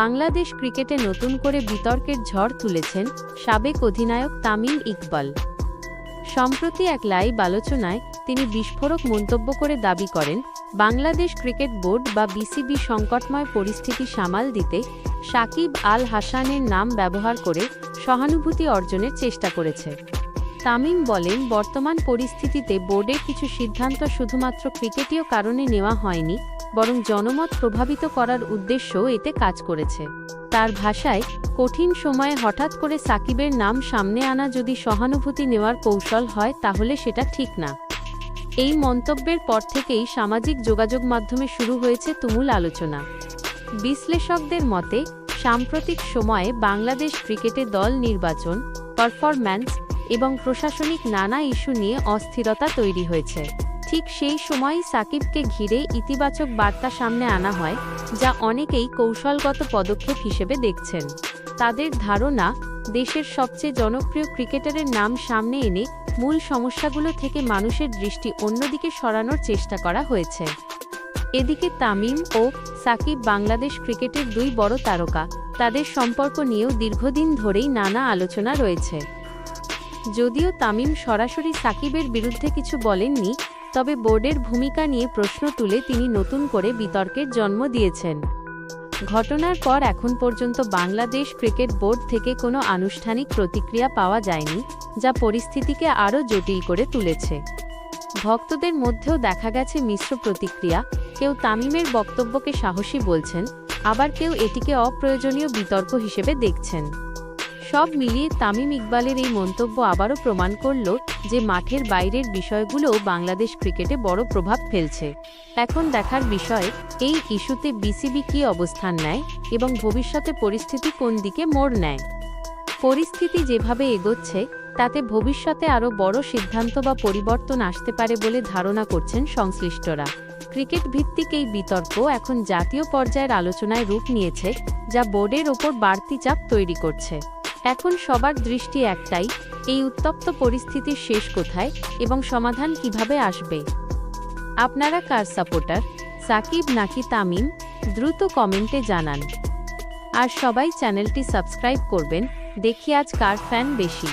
বাংলাদেশ ক্রিকেটে নতুন করে বিতর্কের ঝড় তুলেছেন সাবেক অধিনায়ক তামিম ইকবাল। সম্প্রতি এক লাইভ আলোচনায় তিনি বিস্ফোরক মন্তব্য করে দাবি করেন, বাংলাদেশ ক্রিকেট বোর্ড বা বিসিবি সংকটময় পরিস্থিতি সামাল দিতে সাকিব আল হাসানের নাম ব্যবহার করে সহানুভূতি অর্জনের চেষ্টা করেছে। তামিম বলেন, বর্তমান পরিস্থিতিতে বোর্ডের কিছু সিদ্ধান্ত শুধুমাত্র ক্রিকেটীয় কারণে নেওয়া হয়নি, বরং জনমত প্রভাবিত করার উদ্দেশ্যও এতে কাজ করেছে। তার ভাষায়, কঠিন সময়ে হঠাৎ করে সাকিবের নাম সামনে আনা যদি সহানুভূতি নেওয়ার কৌশল হয় তাহলে সেটা ঠিক না। এই মন্তব্যের পর থেকেই সামাজিক যোগাযোগ মাধ্যমে শুরু হয়েছে তুমুল আলোচনা। বিশ্লেষকদের মতে, সাম্প্রতিক সময়ে বাংলাদেশ ক্রিকেটে দল নির্বাচন, পারফরম্যান্স এবং প্রশাসনিক নানা ইস্যু নিয়ে অস্থিরতা তৈরি হয়েছে। ঠিক সেই সময়ই সাকিবকে ঘিরে ইতিবাচক বার্তা সামনে আনা হয়, যা অনেকেই কৌশলগত পদক্ষেপ হিসেবে দেখছেন। তাদের ধারণা, দেশের সবচেয়ে জনপ্রিয় ক্রিকেটারের নাম সামনে এনে মূল সমস্যাগুলো থেকে মানুষের দৃষ্টি অন্যদিকে সরানোর চেষ্টা করা হয়েছে। এদিকে তামিম ও সাকিব বাংলাদেশ ক্রিকেটের দুই বড় তারকা, তাদের সম্পর্ক নিয়েও দীর্ঘদিন ধরেই নানা আলোচনা রয়েছে। যদিও তামিম সরাসরি সাকিবের বিরুদ্ধে কিছু বলেননি, তবে বোর্ডের ভূমিকা নিয়ে প্রশ্ন তুলে তিনি নতুন করে বিতর্কের জন্ম দিয়েছেন। ঘটনার পর এখন পর্যন্ত বাংলাদেশ ক্রিকেট বোর্ড থেকে কোনো আনুষ্ঠানিক প্রতিক্রিয়া পাওয়া যায়নি, যা পরিস্থিতিকে আরও জটিল করে তুলেছে। ভক্তদের মধ্যেও দেখা গেছে মিশ্র প্রতিক্রিয়া। কেউ তামিমের বক্তব্যকে সাহসী বলছেন, আবার কেউ এটিকে অপ্রয়োজনীয় বিতর্ক হিসেবে দেখছেন। সব মিলিয়ে তামিম ইকবালের এই মন্তব্য আবারও প্রমাণ করল যে মাঠের বাইরের বিষয়গুলোও বাংলাদেশ ক্রিকেটে বড় প্রভাব ফেলছে। এখন দেখার বিষয়, এই ইস্যুতে বিসিবি কী অবস্থান নেয় এবং ভবিষ্যতে পরিস্থিতি কোন দিকে মোড় নেয়। পরিস্থিতি যেভাবে এগোচ্ছে, তাতে ভবিষ্যতে আরও বড় সিদ্ধান্ত বা পরিবর্তন আসতে পারে বলে ধারণা করছেন সংশ্লিষ্টরা। ক্রিকেট ভিত্তিক এই বিতর্ক এখন জাতীয় পর্যায়ের আলোচনায় রূপ নিয়েছে, যা বোর্ডের ওপর বাড়তি চাপ তৈরি করছে। এখন সবার দৃষ্টি একটাই, এই উত্তপ্ত পরিস্থিতির শেষ কোথায় এবং সমাধান কিভাবে আসবে। আপনারা কার সাপোর্টার, সাকিব নাকি তামিম? দ্রুত কমেন্টে জানান। আর সবাই চ্যানেলটি সাবস্ক্রাইব করবেন। দেখি আজ কার ফ্যান বেশি।